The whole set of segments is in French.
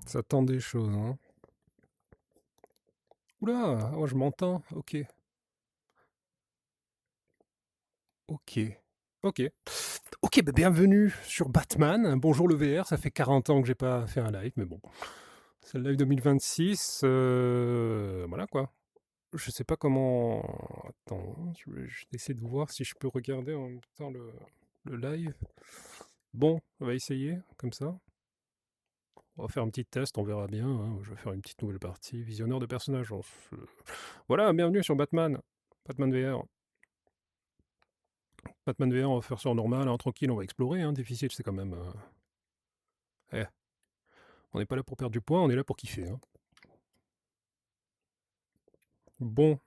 Ça tente des choses, hein. Oula, oh, je m'entends. Ok. Ok. Ok. Ok, bah bienvenue sur Batman. Bonjour le VR, ça fait 40 ans que j'ai pas fait un live, mais bon. C'est le live 2026. Voilà quoi. Je sais pas comment. Attends, je vais essayer de voir si je peux regarder en même temps le live. Bon, on va essayer comme ça. On va faire un petit test, on verra bien, hein. Je vais faire une petite nouvelle partie. Visionneur de personnages. Voilà, bienvenue sur Batman. Batman VR. Batman VR, on va faire ça en normal, hein, tranquille, on va explorer. Hein. Difficile, c'est quand même. On n'est pas là pour perdre du poids, on est là pour kiffer. Hein. Bon.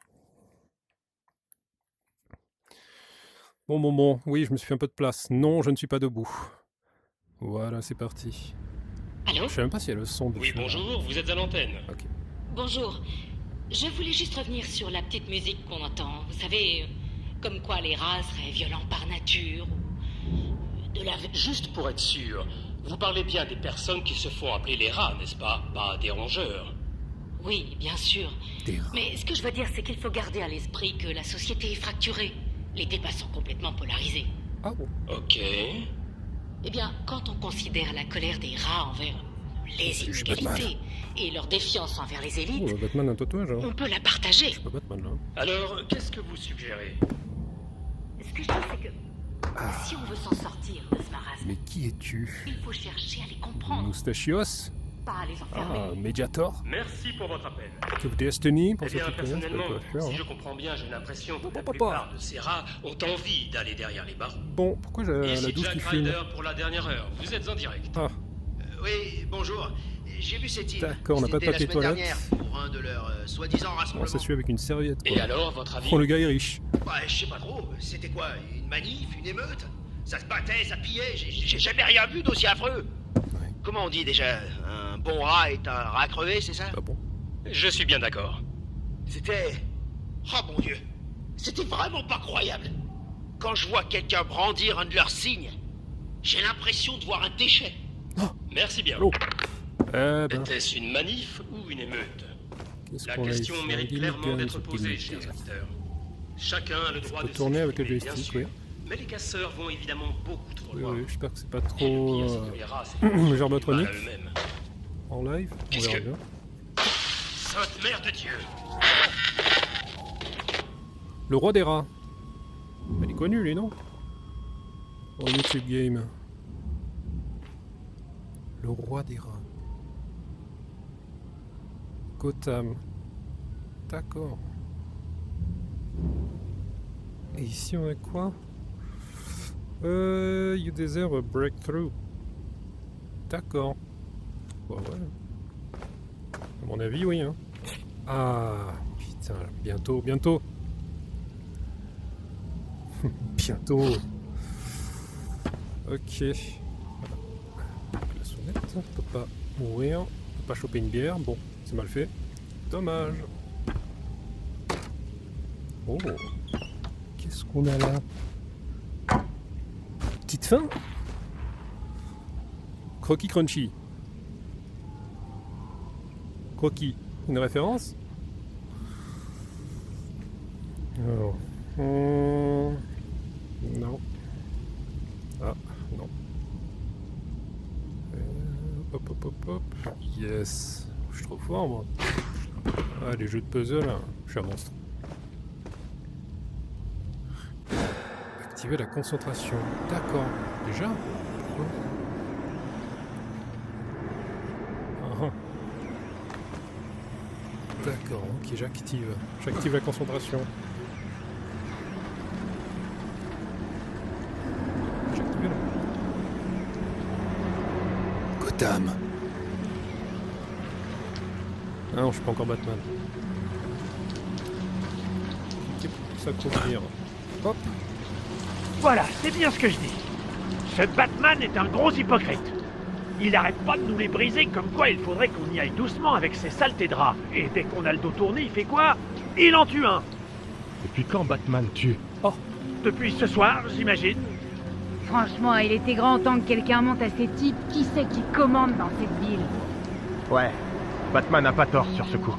Bon. Oui, je me suis fait un peu de place. Non, je ne suis pas debout. Voilà, c'est parti. Allô? Je sais même pas s'il y a le son dessus. Oui, bonjour, vous êtes à l'antenne. Ok. Bonjour. Je voulais juste revenir sur la petite musique qu'on entend. Vous savez, comme quoi les rats seraient violents par nature. De la... Juste pour être sûr, vous parlez bien des personnes qui se font appeler les rats, n'est-ce pas? Pas des rongeurs. Oui, bien sûr. Des rats. Mais ce que je veux dire, c'est qu'il faut garder à l'esprit que la société est fracturée. Les débats sont complètement polarisés. Ah bon. Ok. Eh bien, quand on considère la colère des rats envers les Je suis inégalités et leur défiance envers les élites, Oh, Batman a un tatouage. Hein. on peut la partager. Je suis pas Batman là. Alors, qu'est-ce que vous suggérez? Ce que je dis, c'est que si on veut s'en sortir de ce marasme, Mais qui es-tu? il faut chercher à les comprendre, Moustachios? pas à les enfermer. Ah, Mediator? Merci pour votre appel. Of Destiny? Pour Eh ceux bien, qui connaissent, personnellement, c'est pas si faire, je comprends bien, j'ai l'impression que la Papa. plupart de ces rats ont envie d'aller derrière les barreaux. Bon, pourquoi j'ai la Ici douche qui Jack filme? Ryder pour la dernière heure. Vous êtes en direct. Ah, Oui, bonjour. J'ai vu cette île. d'accord, on n'a pas de C'était papier la semaine toilette. dernière pour un de leurs soi-disant on rassemblements. s'essuie avec une serviette. Et Quoi. alors, votre avis? Oh, le gars est riche. Ouais, je sais pas trop. C'était quoi? Une manif? Une émeute? Ça se battait, ça pillait. J'ai jamais rien vu d'aussi affreux. Ouais. Comment on dit déjà? Un bon rat est un rat crevé, c'est ça? Ah bon. Je suis bien d'accord. C'était... Oh mon Dieu. C'était vraiment pas croyable. Quand je vois quelqu'un brandir un de leurs signes, j'ai l'impression de voir un déchet. Merci bien. Allô. Ben, Était-ce une manif ou une émeute? qu'est-ce La qu'on a question ici? mérite Un clairement Gilligan, d'être ce posée, Gilligan. chers auditeurs. Chacun a le droit peux de tourner avec le s'exprimer, bien joystick, sûr, oui. mais les casseurs vont évidemment beaucoup trop Oui, loin. j'espère que c'est pas Et le trop pire, c'est que les rats, c'est gerbotronique mal à eux-mêmes. en live. On Qu'est-ce verra que- bien. Sainte mère de Dieu! Le roi des rats. Il est connu, lui, non? Oh, YouTube Game. Le roi des rats. Gotham. D'accord. Et ici, on a quoi? You deserve a breakthrough. D'accord. Bah ouais. À mon avis, oui, hein. Ah, putain, bientôt. Bientôt. Ok. La sonnette, on peut pas mourir, on peut pas choper une bière. Bon, c'est mal fait. Dommage. Oh. Qu'est-ce qu'on a là? Petite fin? Croquis Crunchy. Croquis. Une référence? Alors. Non. Ah, non. Hop. Yes. Je suis trop fort, moi. Ah, les jeux de puzzle, hein. Je suis un monstre. Activer la concentration. D'accord. Déjà? Pourquoi? Ah, ah. D'accord, ok, j'active. J'active la concentration. J'ai activé là. Gotham. Ah non, je suis pas encore Batman. Cliquez pour s'accroupir. Hop. Voilà, c'est bien ce que je dis. Ce Batman est un gros hypocrite. Il arrête pas de nous les briser comme quoi il faudrait qu'on y aille doucement avec ses saletés de rats. Et dès qu'on a le dos tourné, il fait quoi? Il en tue un. Depuis quand Batman tue? Oh, depuis ce soir, j'imagine. Franchement, il était grand temps que quelqu'un monte à ces types. Qui c'est qui commande dans cette ville? Ouais, Batman n'a pas tort sur ce coup.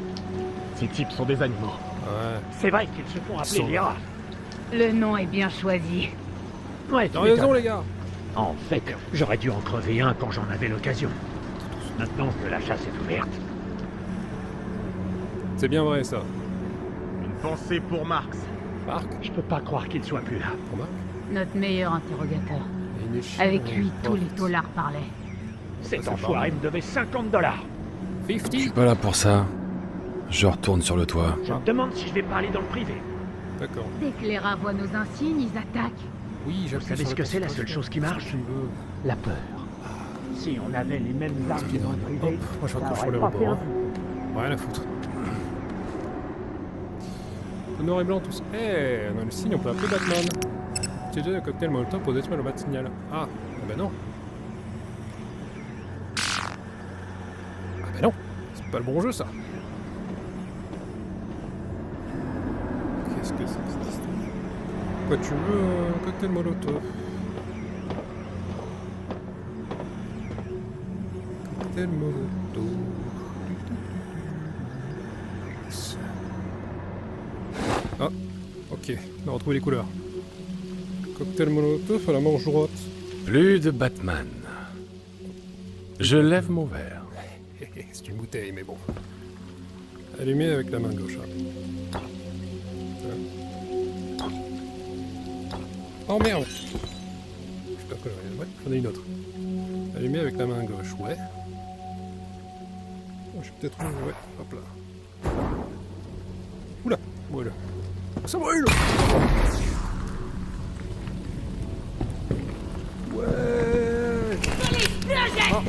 Ces types sont des animaux. Ouais. C'est vrai qu'ils se font appeler les rats. Le nom est bien choisi. Ouais, T'as tu raison, m'étonnes. les gars. En fait, j'aurais dû en crever un quand j'en avais l'occasion. Maintenant que la chasse est ouverte. C'est bien vrai, ça. Une pensée pour Marx. Marc, Je peux pas croire qu'il soit plus là. remarque. Notre meilleur interrogateur. Et une échelle, Avec lui, oh, tous les taulards parlaient. Cet c'est enfoiré me devait $50. 50. Je suis pas là pour ça. Je retourne sur le toit. Je me demande si je vais pas aller dans le privé. D'accord. Dès que les rats voient nos insignes, ils attaquent. Oui, Vous savez ce que c'est la seule chose qui marche? Tu veux. La peur. Si on avait les mêmes armes que dans le privé, Hop, moi je ça raccroche aurait sur les pas robots. fait un Hein. Rien à foutre. Le noir et blanc, tout ça. Eh, on a le signe, on peut appeler Batman. C'est déjà le cocktail Molotov pour détruire le bat signal. Ah, bah non. Ah bah non, c'est pas le bon jeu ça. Qu'est-ce que c'est que cette histoire? Quoi tu veux, cocktail Molotov? Cocktail Molotov. Ah, ok, on a retrouvé les couleurs. Cocktail Molotov à la manche droite. Plus de Batman. Je lève mon verre. C'est une bouteille, mais bon. Allumé avec la main gauche. Hein. Oh merde! Je sais pas quoi, ouais, j'en ai une autre. Allumé avec la main gauche, ouais. Oh, je vais peut-être... Ouais, hop là. Oula, voilà. Ça brûle! Ouais! Ah,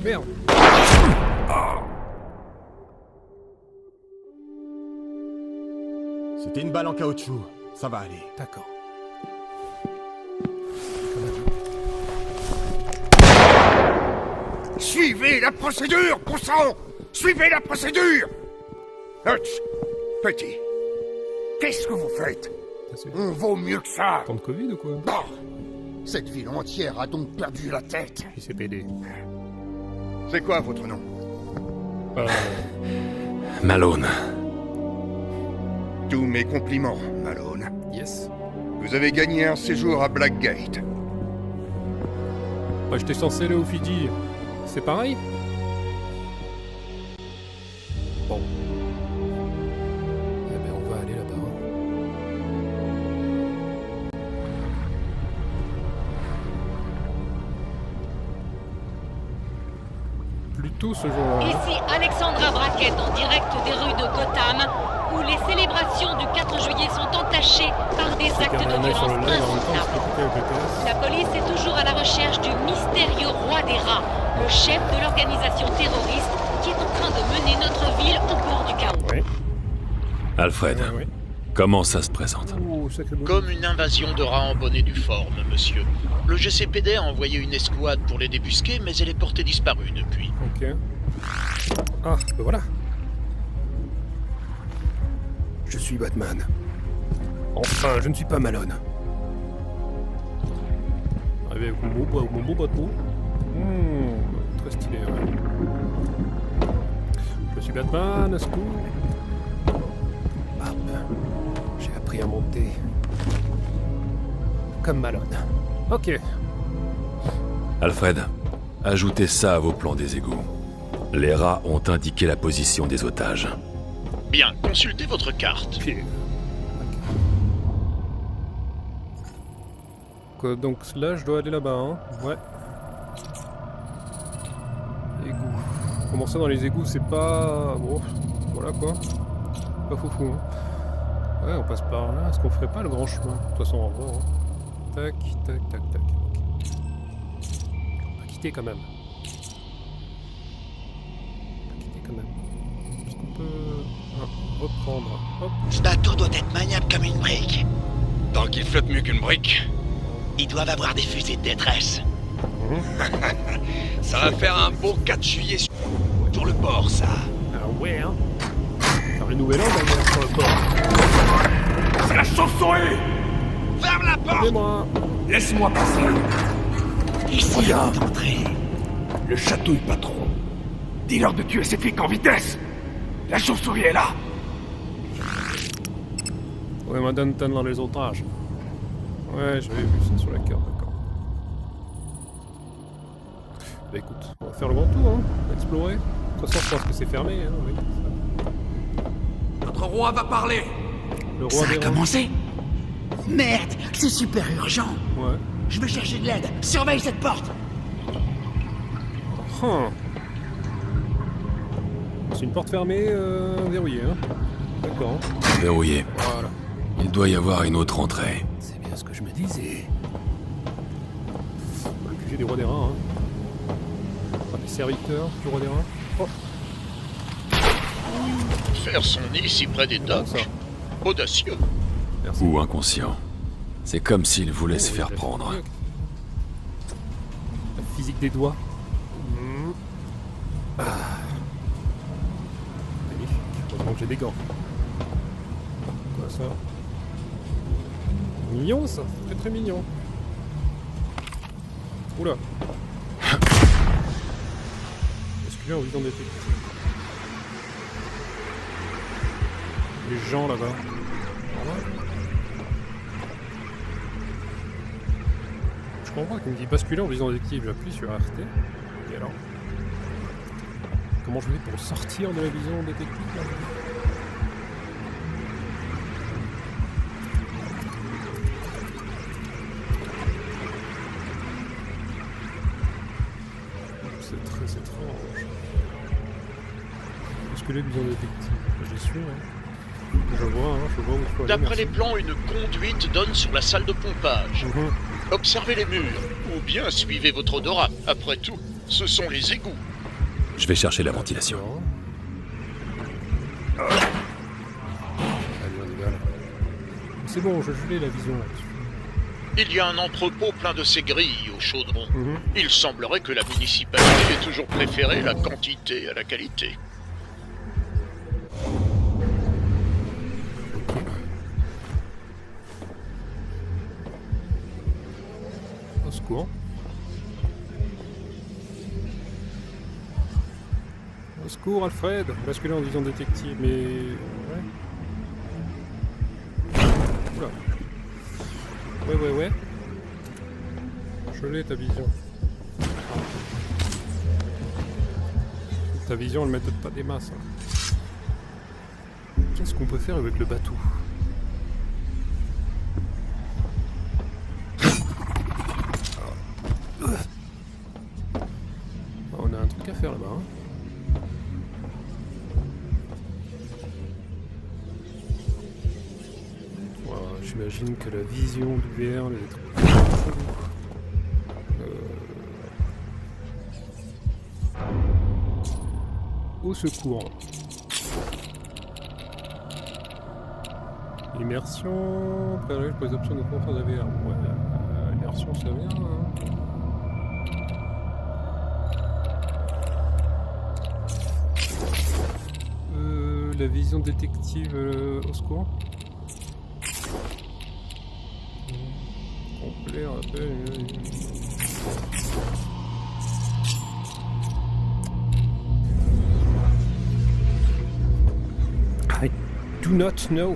merde! C'était une balle en caoutchouc. Ça va aller. D'accord. Suivez la procédure, bon sang! Suivez la procédure! Hutch, petit, qu'est-ce que vous faites? On vaut mieux que ça! Temps de Covid ou quoi? Bah, cette ville entière a donc perdu la tête. JCPD. C'est quoi votre nom? Malone. Tous mes compliments, Malone. Yes. Vous avez gagné un séjour à Blackgate. Bah, j'étais censé aller au Fidji. C'est pareil? Bon. Eh ben, on va aller là-bas. Plutôt ce jour-là. Ici Alexandra Brackett en direct des rues de Gotham, où les célébrations du 4 juillet sont entachées par des actes de violence insoutenables. La police est toujours à la recherche du mystérieux roi des rats, le chef de l'organisation terroriste qui est en train de mener notre ville au bord du chaos. Ouais. Alfred, Ouais, ouais. comment ça se présente? Oh, sacré beau. Comme une invasion de rats en bonne et due forme, monsieur. Le GCPD a envoyé une escouade pour les débusquer, mais elle est portée disparue depuis. Ok. Ah, ben voilà. Je suis Batman. Enfin, je ne suis pas Malone. Arrivé avec mon beau bateau. Très stylé, ouais. Je suis Batman, à secours. Hop. J'ai appris à monter. Comme Malone. Ok. Alfred, ajoutez ça à vos plans des égouts. Les rats ont indiqué la position des otages. Bien, consultez votre carte. Pied. Quoi, donc là, je dois aller là-bas, hein? Ouais. Égouts. Commencer dans les égouts, c'est pas... Bon, voilà quoi. Pas foufou, hein. Ouais, on passe par là. Est-ce qu'on ferait pas le grand chemin? De toute façon, on va voir, hein. Tac, tac, tac, tac. Ok. On va quitter quand même. On va quitter quand même. Est-ce qu'on peut... reprendre? Hop. Ce bateau doit être maniable comme une brique. Tant qu'il flotte mieux qu'une brique. Ils doivent avoir des fusées de détresse. Ça va faire un beau 4 juillet sur le port, ça. Ah ouais, hein. Faire le nouvel an d'ailleurs sur le port. C'est la chauve-souris! Ferme la porte! Attendez-moi. Laisse-moi passer. Ici, Regarde. d'entrée. Le château du patron. Dis-leur de tuer ces flics en vitesse. La chauve-souris est là. Ouais, on donne dans les otages. Ouais, j'avais vu ça sur la carte, d'accord. Bah écoute, on va faire le grand tour, hein. On va explorer. De toute façon, je pense que c'est fermé, hein, oui. Notre roi va parler. Le roi Ça a commencé? Merde, c'est super urgent. Ouais. Je vais chercher de l'aide. Surveille cette porte. C'est une porte fermée, verrouillée, hein. D'accord. Verrouillé. Voilà. Il doit y avoir une autre entrée. C'est bien ce que je me disais. Le QG des rois des reins, hein. Enfin, des serviteurs du roi des reins. Oh. Faire son nid si près des docks. Audacieux. Merci. Ou inconscient. C'est comme s'il voulait se faire prendre. La physique des doigts. Magnifique. Heureusement que j'ai des gants. Quoi ça? Mignon ça, très très mignon. Oula. Est-ce qu'il y a en vision détective? Les gens là-bas. Voilà. Je comprends pas qu'il me dit basculer en vision détective. J'appuie sur RT. Et alors? Comment je fais pour sortir de la vision détective là? C'est très étrange. Basculer vision détective. J'y suis, hein. Je vois où il faut aller. D'après les plans, une conduite donne sur la salle de pompage. Observez les murs, ou bien suivez votre odorat. Après tout, ce sont les égouts. Je vais chercher la ventilation. Allez, on y va là. C'est bon, je gelais la vision là-dessus. Il y a un entrepôt plein de ces grilles au chaudron. Il semblerait que la municipalité ait toujours préféré la quantité à la qualité. Au secours. Au secours, Alfred. Basculer en vision détective, mais... Ouais. Oula. Ouais. Je l'ai, ta vision. Ta vision, elle m'aide pas des masses. Hein. Qu'est-ce qu'on peut faire avec le bateau? On a un truc à faire là-bas. Hein. J'imagine que la vision du VR est trop... Au secours. Immersion, préalable pour les options de confort de la VR. Ouais, immersion ça vient. Hein. La vision détective au secours. Complet, rappel. I do not know.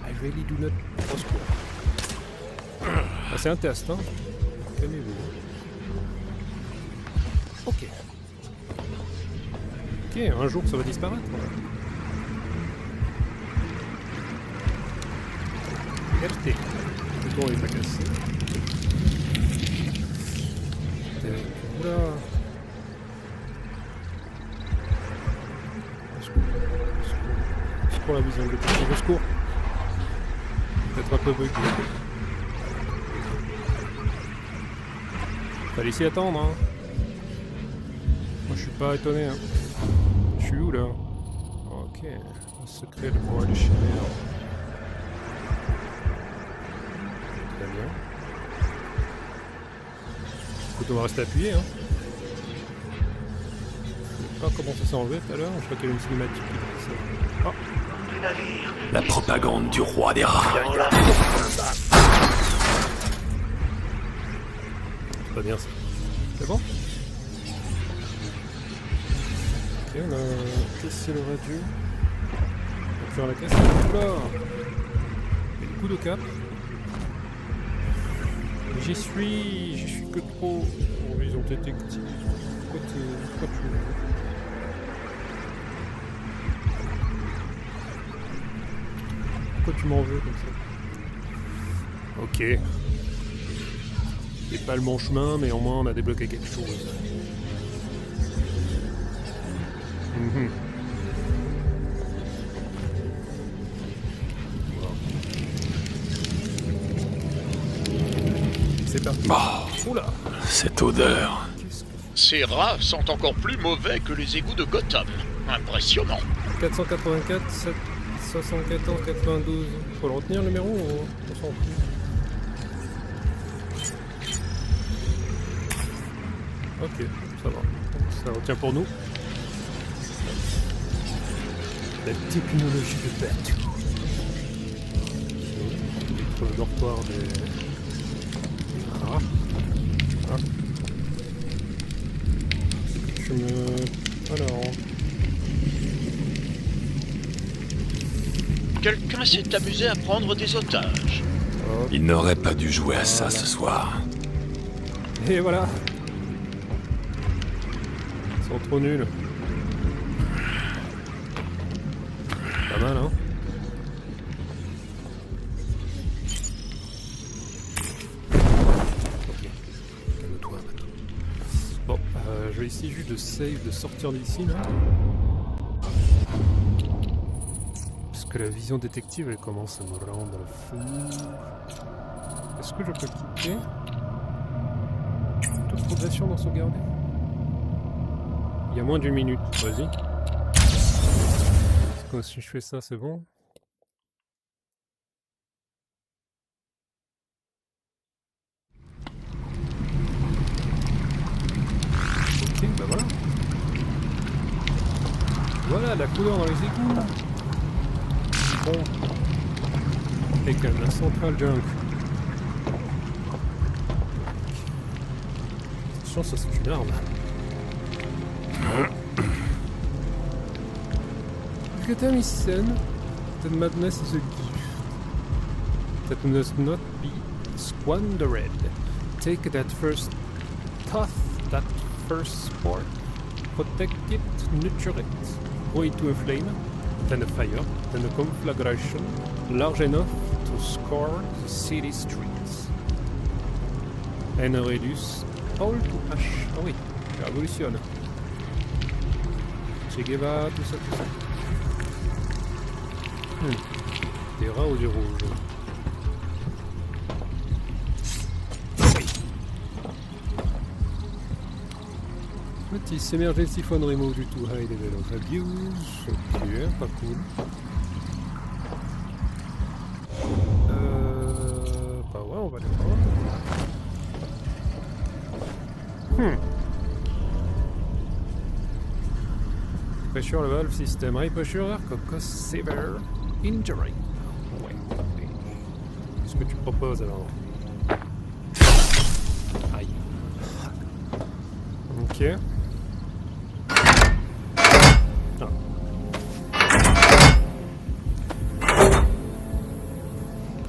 I really do not. Au secours. Ah, c'est un test, hein. Calmez-vous. Ok. Ok, un jour ça va disparaître. RT. Le ton est pas cassé. Oula. Secours la vision de détective. Au secours. Peut-être un peu bugué. Fallait s'y attendre, hein. Moi je suis pas étonné, hein. Je suis où là? Ok. Le secret de pouvoir aller chez lui. Très bien. Écoute, on va rester appuyé, hein. Je sais pas comment ça s'est enlevé tout à l'heure. Je crois qu'il y a une cinématique qui fait ça. Oh. La propagande du roi des rats. C'est pas bien ça. C'est bon? Ok, on a un caisse le radio. On va faire la caisse. Oula! Et du coup de cap. J'y suis que trop. Oh, ils ont été petits. Pourquoi tu... Pourquoi tu m'en veux comme ça? Ok. C'est pas le bon chemin, mais au moins on a débloqué quelque chose. C'est parti. Oh, oula! Cette odeur. Ces rats sont encore plus mauvais que les égouts de Gotham. Impressionnant. 484, 74, 92. Faut le retenir le numéro ou on s'en fout? Ok, ça va. Ça retient pour nous. La technologie de Batu. Le dortoir des... Ah. Ah. Je me... Alors... Quelqu'un s'est amusé à prendre des otages. Oh. Il n'aurait pas dû jouer à ça ce soir. Et voilà. Ils sont trop nuls. Pas mal, hein? Ok. Calme-toi maintenant. Bon, je vais essayer juste de save, de sortir d'ici, là. Parce que la vision détective, elle commence à me rendre fou. Est-ce que je peux quitter? Toute progression dans sauvegarder? Il y a moins d'une minute, vas-y. Si je fais ça, c'est bon. Ok, bah voilà. Voilà la couleur dans les égouts. Bon. Et quand même la centrale junk. Attention, ça c'est une arme. Gotham is sin, that madness is a gift that must not be squandered. Take that first thought, that first spark, protect it, nurture it, grow it to a flame, then a fire, then a conflagration large enough to scour the city streets, and reduce all to ash. Ah oui, je révolutionne. Che Guevara, tout ça, tout ça. Des rats ou du rouge? Notice emergency phone removed due to high level of abuse. Ok, pas cool. Bah ouais, on va les prendre. Pressure le valve system. High pressure could cause severe injury. Ouais. Qu'est-ce que tu proposes alors? Aïe. Ok. Ah.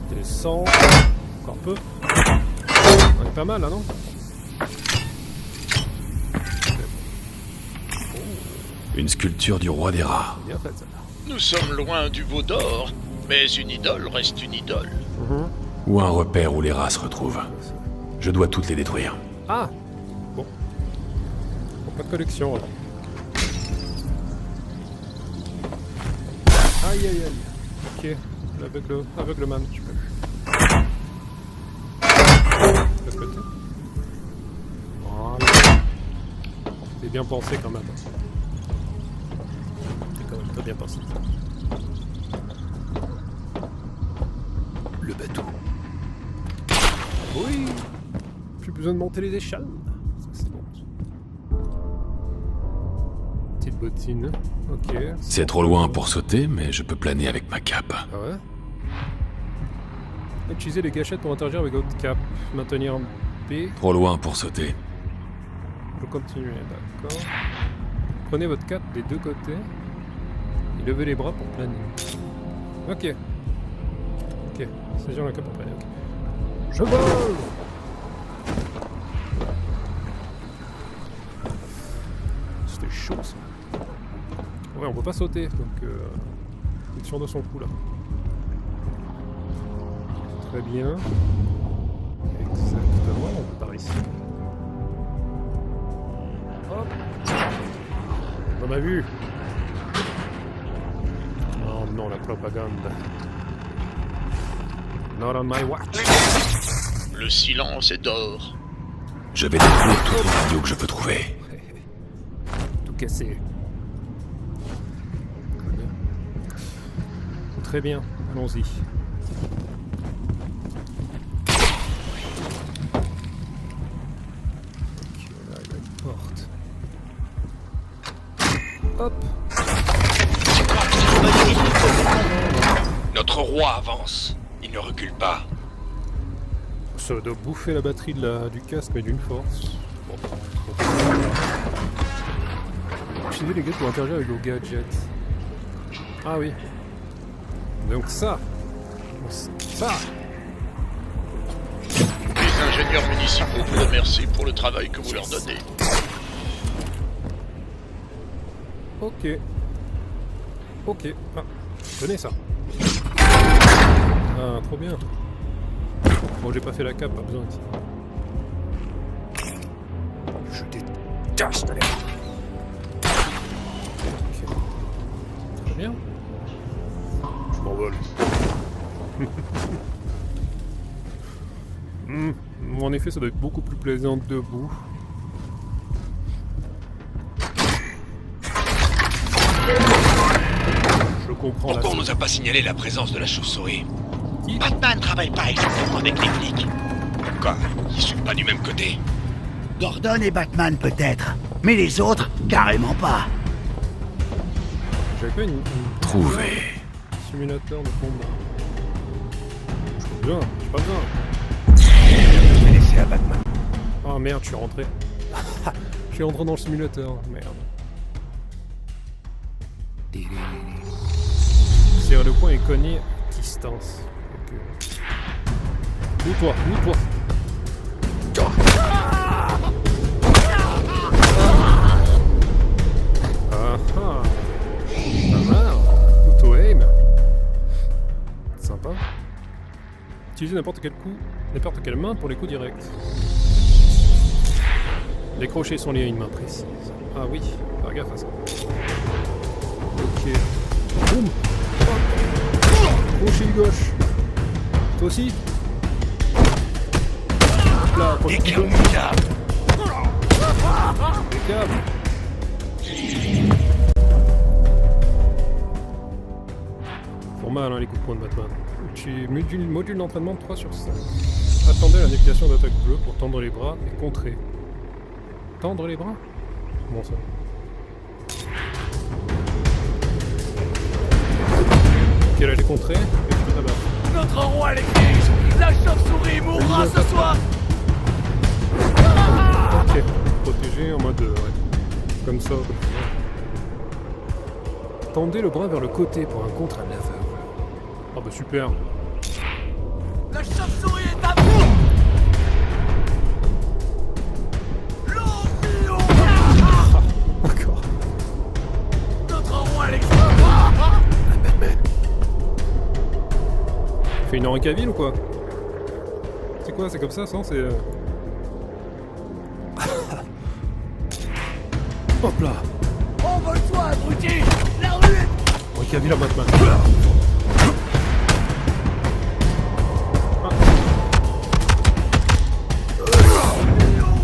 Descends. Encore un peu. On est pas mal là, non? Une sculpture du roi des rats. Bien fait ça. Nous sommes loin du veau d'or, mais une idole reste une idole. Ou un repère où les rats se retrouvent. Je dois toutes les détruire. Ah. Bon. Pas de collection alors. Aïe aïe aïe. Ok. Aveugleman, tu peux. De l'autre côté. Voilà. C'est bien pensé quand même. C'est quand même très bien pensé. Le bateau. Oui. Plus besoin de monter les échelles. Ça c'est bon. Petite bottine. Ok. C'est trop loin pour sauter, mais je peux planer avec ma cape. Ah ouais? Utiliser les gâchettes pour interagir avec votre cap. Maintenir B. Trop loin pour sauter. Je peux continuer, d'accord. Prenez votre cape des deux côtés et levez les bras pour planer. Ok. Ok. Saisir la cape pour planer. Ok. Je vole. C'était chaud ça. Ouais, on peut pas sauter, donc être sûr de son coup là. Très bien. Exactement, on va par ici. Hop. On a vu. Oh non, la propagande. Not on my watch. Le silence est d'or. Je vais détruire toutes les radios que je peux trouver. Tout casser. Très bien, allons-y. Ok, on arrive à une porte. Hop. Notre roi avance. Il ne recule pas. Ça doit bouffer la batterie du casque, mais d'une force. Bon. Utilisez les gadgets pour interagir avec vos gadgets. Ah oui. Donc ça. Ça. Les ingénieurs municipaux vous remercient pour le travail que vous leur donnez. Ok. Ok. Ah, tenez ça. Ah, trop bien. Bon, j'ai pas fait la cape, pas besoin ici. Je déteste les rats. Ok. Très bien. Je m'envole. En effet, ça doit être beaucoup plus plaisant debout. Je comprends. Pourquoi on nous a pas signalé la présence de la chauve-souris? Batman travaille pas exactement avec les flics. Quoi? Ils sont pas du même côté? Gordon et Batman peut-être, mais les autres, carrément pas. J'avais pas une Trouvé. Simulateur de combat. J'ai pas besoin. Je vais laisser à Batman. Oh merde, je suis rentré. Je suis rentré dans le simulateur, merde. Serrer le poing et cogner à distance. Ok. Où-toi. Ah ah. Pas mal. Auto-aim. Sympa. Utilisez n'importe quelle main pour les coups directs. Les crochets sont liés à une main précise. Ah oui, faire gaffe à ça. Ok. Boum. Crochet gauche. Toi aussi. Hop là, crochet gauche. Impeccable. Pour mal hein, les coups de poing de Batman. Module d'entraînement 3 sur 5. Attendez la manipulation d'attaque bleue pour tendre les bras et contrer. Tendre les bras? Comment ça? Ok, là j'ai contré et je peux tabac. Notre roi l'église! La chauve-souris mourra ce soir! Ok, protégé en mode... ouais. Comme ça. Tendez le bras vers le côté pour un contre à l'aveugle. Ah bah super. La chauve-souris est à vous! Encore. Notre roi l'église! Batman. Fait une Henri Cavill ou quoi? C'est quoi? C'est comme ça, ça? C'est... Hop là! Envole-toi, abruti! La rue est... Henri Cavill en Batman.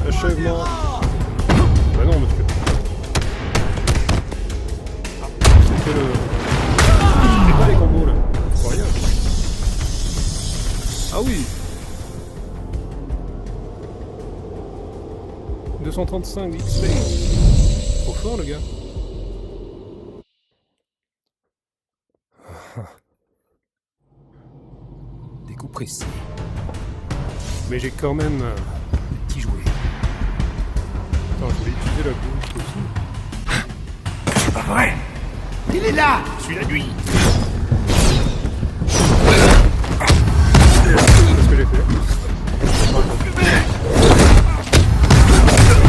Achèvement. Bah non, monsieur. C'était le... C'était pas les combos là. C'est rien. Ah oui. 235 XP. Trop fort le gars. Des coups précis. Mais j'ai quand même des petits jouets. Attends, je voulais utiliser la bouche aussi. C'est pas vrai. Il est là. Suis la nuit. C'est ce que j'ai fait.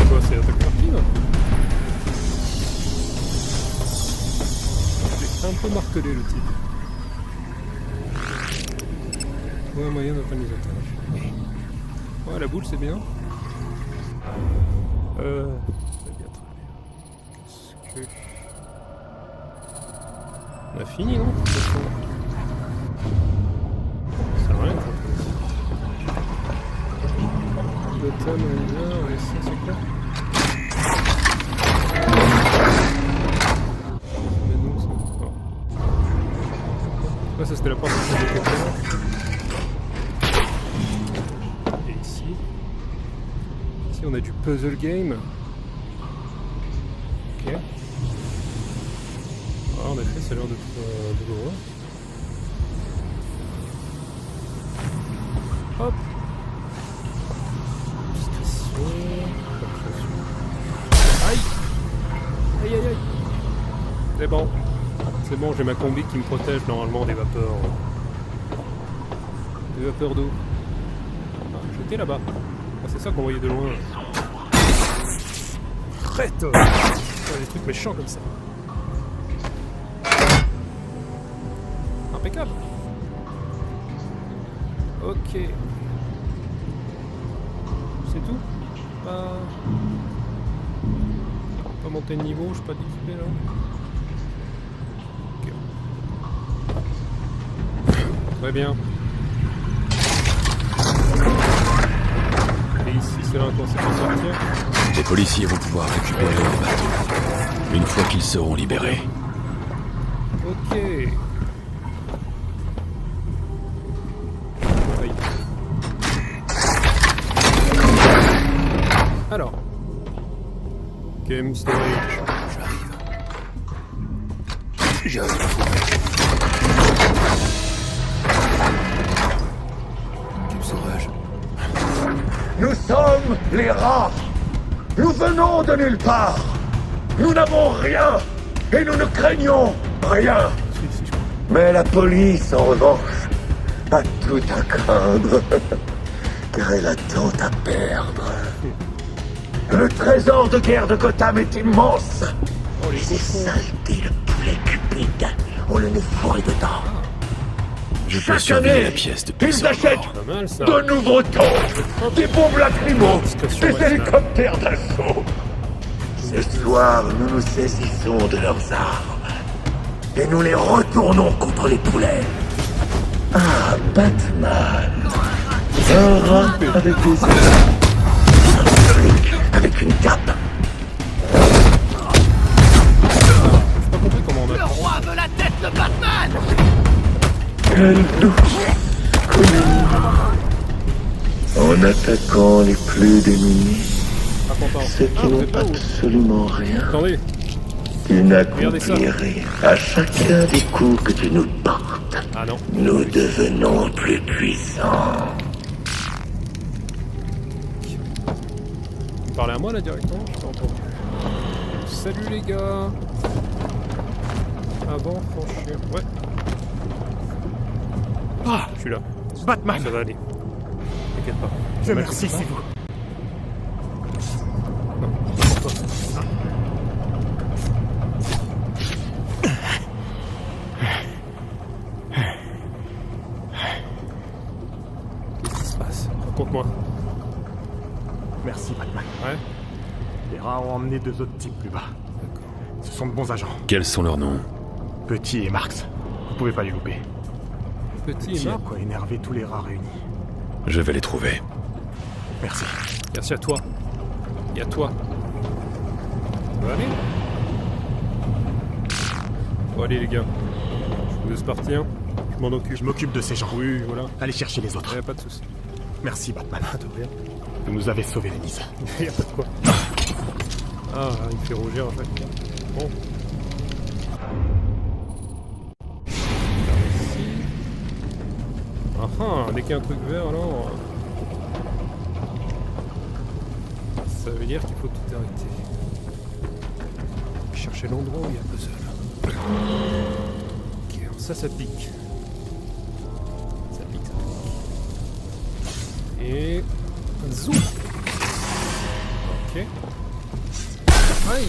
Quoi, c'est l'attaque rapide? J'ai un peu martelé le type. Ouais, moyen d'atteindre les attaques. Ouais, la boule c'est bien. C'est bien, très bien. Qu'est-ce que... On a fini, non? Ça sert à rien, ça. Gotham, on est bien, et ça, c'est quoi? Mais non, ça... Oh. Là, ça, c'était la porte de Gotham. Et ici... Ici, on a du puzzle game. Ok. Ah, en effet, ça a l'air d'être douloureux. Hop. Aïe. Aïe aïe aïe. C'est bon. C'est bon, j'ai ma combi qui me protège normalement des vapeurs. Des vapeurs d'eau. Ah, j'étais là-bas. Ah, c'est ça qu'on voyait de loin. Arrête. Des trucs méchants comme ça. Impeccable. Ok. C'est tout? Pas monter de niveau, je suis pas d'XP là. Ok. Très bien. Et ici c'est là qu'on s'est fait sortir. Les policiers vont pouvoir récupérer leur bateau une fois qu'ils seront libérés. Ok. Alors, Game Storage, j'arrive. Game Storage. Nous sommes les rats. Nous venons de nulle part. Nous n'avons rien et nous ne craignons rien. Mais la police, en revanche, a tout à craindre, car elle a tant à perdre. Le trésor de guerre de Gotham est immense. Ces saletés de poulet cupide ont le nez fourré dedans. Je peux Chaque surveiller année, la pièce depuis ils ça. achètent de nouveaux tanks, des bombes lacrymaux, des hélicoptères d'assaut. Ce soir, nous nous saisissons de leurs armes et nous les retournons contre les poulets. Ah, Batman. Un rat avec des yeux. Un flic avec une cape. Le roi veut la tête de Batman. Quelle douce commune. En attaquant les plus démunis, ceux qui n'ont absolument rien, tu n'accomplirais à chacun des coups que tu nous portes. Nous devenons plus puissants. Vous parlez à moi là directement? Je t'ai entendu. Salut les gars. Avant, franchir. Ouais. Ah, je suis là. Batman. Ça va aller. T'inquiète pas. Je merci, c'est vous. Qu'est-ce qui se passe? Raconte-moi. Merci, Batman. Ouais. Les rats ont emmené 2 autres types plus bas. Ce sont de bons agents. Quels sont leurs noms? Petit et Marx. Vous pouvez pas les louper. Petit et Marx. Quoi énerver tous les rats réunis. Je vais les trouver. Merci. Merci à toi. Et à toi. Ça va aller? Bon allez les gars. Je vous laisse partir. Je m'en occupe. Je m'occupe de ces gens. Oui, voilà. Allez chercher les autres. Pas de soucis. Merci, Batman. De rien. Vous nous avez sauvé la mise. Y'a pas de quoi. Ah, il me fait rougir en fait. Bon. Ah ah, dès qu'il y a un truc vert alors... Ça veut dire qu'il faut tout arrêter. Chercher l'endroit où il y a le puzzle. Ok, ça pique. Ça pique. Et... zoom. Ok. Aïe.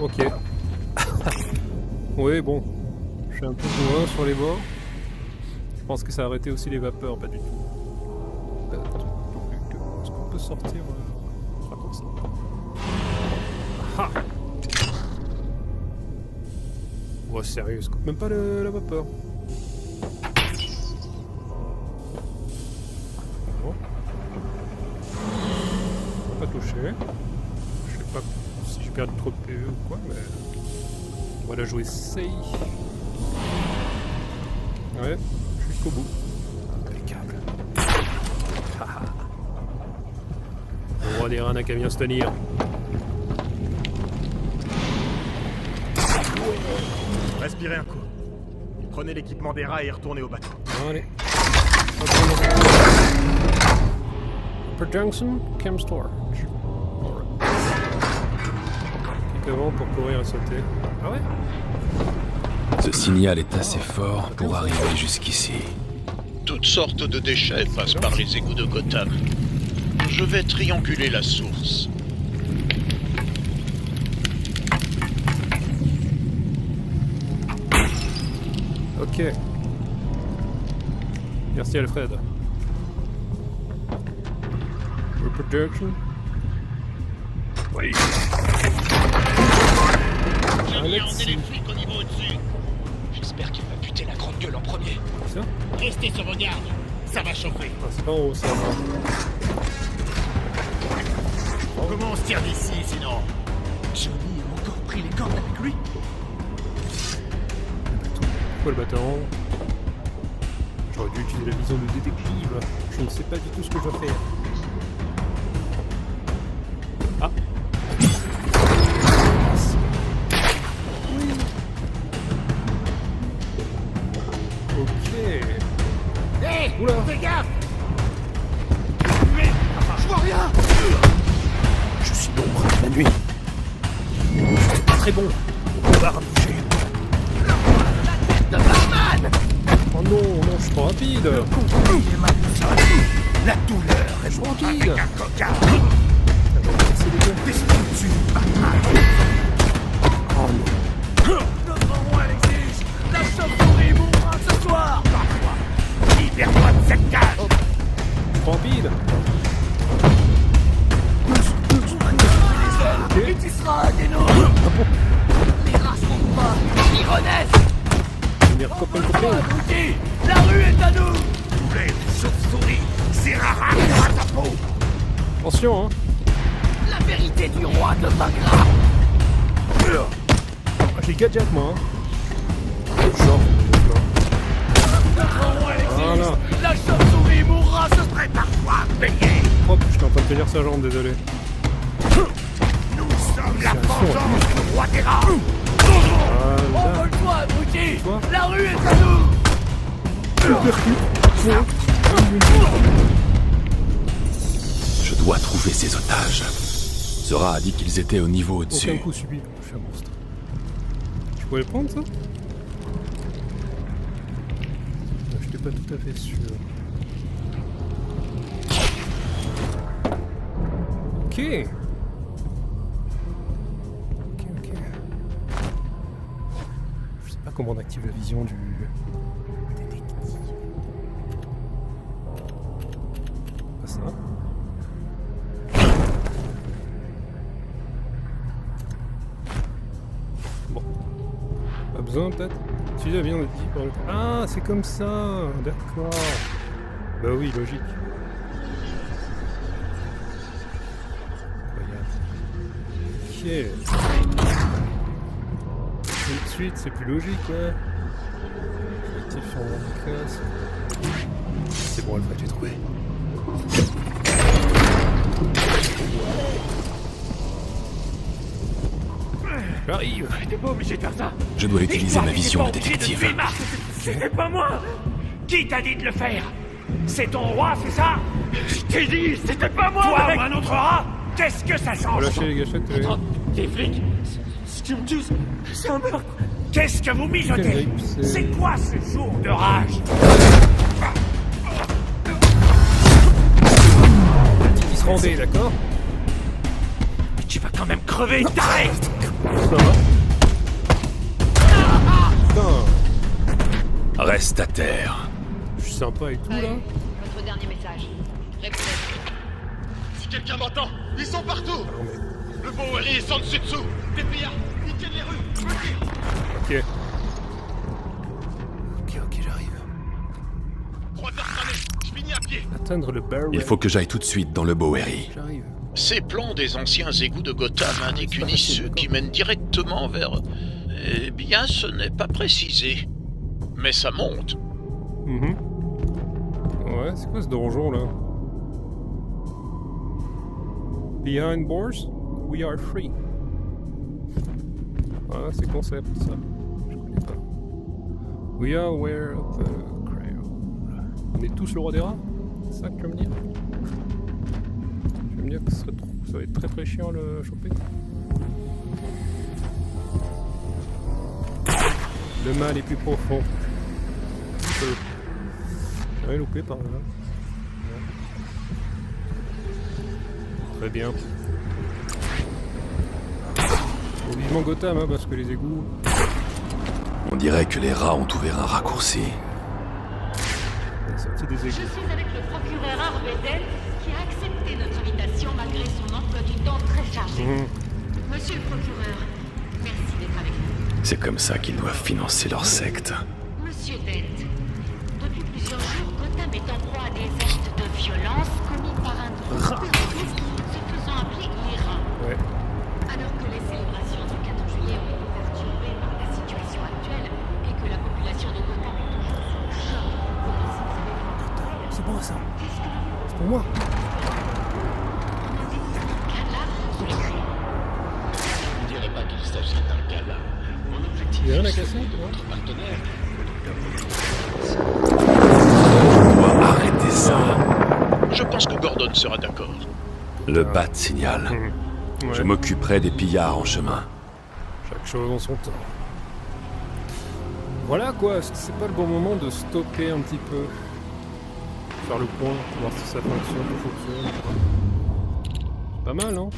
Ok. Oui, bon. Je suis un peu loin sur les bords. Je pense que ça a arrêté aussi les vapeurs, pas du tout. Est-ce qu'on peut sortir raccourci? Ah. Oh, sérieux, je coupe même pas la vapeur. Bon. On va pas toucher. Je sais pas si j'ai perdu trop de PE ou quoi, mais... on va la jouer safe. Ouais, jusqu'au bout. Impeccable. Le roi des reins n'a qu'à bien se tenir. Respirez un coup. Prenez l'équipement des rats et retournez au bateau. Allez. Upper Junction, Chem Storage. Clique avant pour courir et sauter. Ah ouais? Ce signal est assez fort pour arriver jusqu'ici. Toutes sortes de déchets passent par les égouts de Gotham. Je vais trianguler la source. Ok. Merci Alfred. Reproduction. Oui. J'ai emmené les flics au niveau au-dessus. J'espère qu'il va buter la grande gueule en premier. Ça? Restez sur vos gardes. Ça va chauffer. Ah, c'est pas en haut, ça va. Comment on se tire d'ici, sinon? Johnny a encore pris les cordes avec lui. Pourquoi le bâtiment? J'aurais dû utiliser la vision de détective. Je ne sais pas du tout ce que je dois faire. Ah. Oui. Ok. Hé, oula, fais gaffe. Mais je vois rien. Je suis l'ombre de la nuit. Je suis pas très bon. On va rapprocher. De Batman. Oh non, non, je suis trop rapide. Le la douleur est trop rapide. Avec un coca. C'est des gars. Dessus, Batman. Oh non. Notre roi l'exige. La chauve-souris mourra ce soir. Libère-toi de cette cage. Trop rapide. Et tu seras un des nôtres. Les rats se font pas, ils renaissent. Copain. La rue est à nous. Poulet, chauve-souris, c'est rare à ta peau. Attention, hein. La vérité du roi deviendra. J'ai gadget, moi. Hein. Genre. Notre roi l'exige. Voilà. La chauve-souris mourra ce soir. Prépare-toi à payer. Hop, j'étais en train de tenir sa jambe, désolé. Nous sommes la vengeance du roi des rats. Envole-toi, abruti. La rue est à nous. Je dois trouver ces otages. Ce rat a dit qu'ils étaient au niveau au-dessus. Aucun coup subi. Je suis un monstre. Tu pourrais le prendre, ça? Je n'étais pas tout à fait sûr. Ok. Je sais pas comment on active la vision du détective. Pas ça. Bon. Pas besoin peut-être. Tu l'as bien dit par le... Ah, c'est comme ça. D'accord. Bah oui, logique. Ok. Tout de suite, c'est plus logique, ouais. Actif sur mon casse. C'est bon, Alpha, j'ai trouvé. J'arrive. T'es pas obligé de faire ça. Je dois utiliser ma vision de détective. C'était pas moi. Qui t'a dit de le faire? C'est ton roi, c'est ça? Je t'ai dit, c'était pas moi! Toi ou un autre rat? Qu'est-ce que ça change? Lâchez les gâchettes. Attends, les flics, ce qui me tue, c'est un meurtre. Qu'est-ce que vous mijotez? C'est quoi ce jour de rage? Il se rendait, d'accord? Mais tu vas quand même crever, taré! Ça va? Putain! Reste à terre. Je suis sympa et tout, là. Votre dernier message. Répondez. Si quelqu'un m'entend, ils sont partout. Le Bowery est sans dessus-dessous. Des pillards, ils tiennent les rues. Ok. Ok, j'arrive. 3h30, je finis à pied. Atteindre le Bowery. Il faut que j'aille tout de suite dans le Bowery. J'arrive. Ces plans des anciens égouts de Gotham indiquent une issue qui mène directement vers... Eh bien, ce n'est pas précisé. Mais ça monte. Ouais, c'est quoi ce donjon, là? Behind bars, we are free. Ah, c'est concept, ça. Je connais pas. We are aware of the crowd. On est tous le roi des rats? C'est ça que tu veux me dire? Tu veux me dire que ça va être très chiant le choper? Le mal est plus profond. J'ai rien loupé par là. Très bien. Faut vivement Gotham, hein, parce que les égouts... On dirait que les rats ont ouvert un raccourci. La sortie des Je égouts. suis avec le procureur Harvey Dent qui a accepté notre invitation malgré son emploi du temps très chargé. Monsieur le procureur, merci d'être avec nous. C'est comme ça qu'ils doivent financer leur secte. Monsieur Dent, depuis plusieurs jours, Gotham est en proie à des actes de violence commis par un groupe terroriste se faisant appeler les rats. Ouais. Alors que les célébrations du 4 juillet ont été perturbées par la situation actuelle et que la population de Gotham est toujours sous le choc, commençons à C'est bon ça. Qu'est-ce que vous... C'est pour moi. Je ne dirais pas qu'il s'agit d'un câlin. Mon objectif Il y a rien à est casser, celui de tu vois. votre partenaire. On doit arrêter ça. Je pense que Gordon sera d'accord. Le bat signal. Ouais. Je m'occuperai des pillards en chemin. Chaque chose en son temps. Voilà quoi, est-ce que c'est pas le bon moment de stopper un petit peu? Faire le point, voir si ça fonctionne. Pas mal, hein?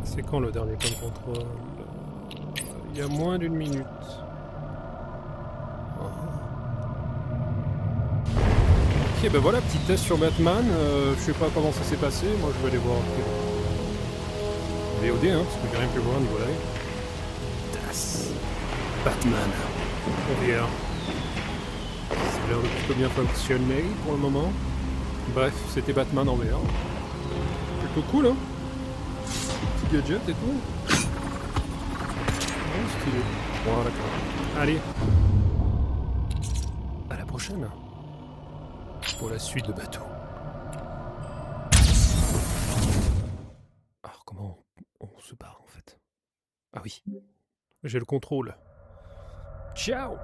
C'est quand le dernier point de contrôle? Il y a moins d'une minute. Ok, ben voilà, petit test sur Batman. Je sais pas comment ça s'est passé, moi je vais aller voir. VOD, hein, parce que j'ai rien pu voir au niveau live. Das Batman. On vient. Ça a l'air de plutôt bien fonctionner pour le moment. Bref, c'était Batman en VR. Plutôt cool, hein? Petit gadget et tout. Oh, stylé. Bon, d'accord. Allez. À la prochaine. Pour la suite de Bateau. Alors, comment on se barre en fait? Ah oui. J'ai le contrôle. Ciao!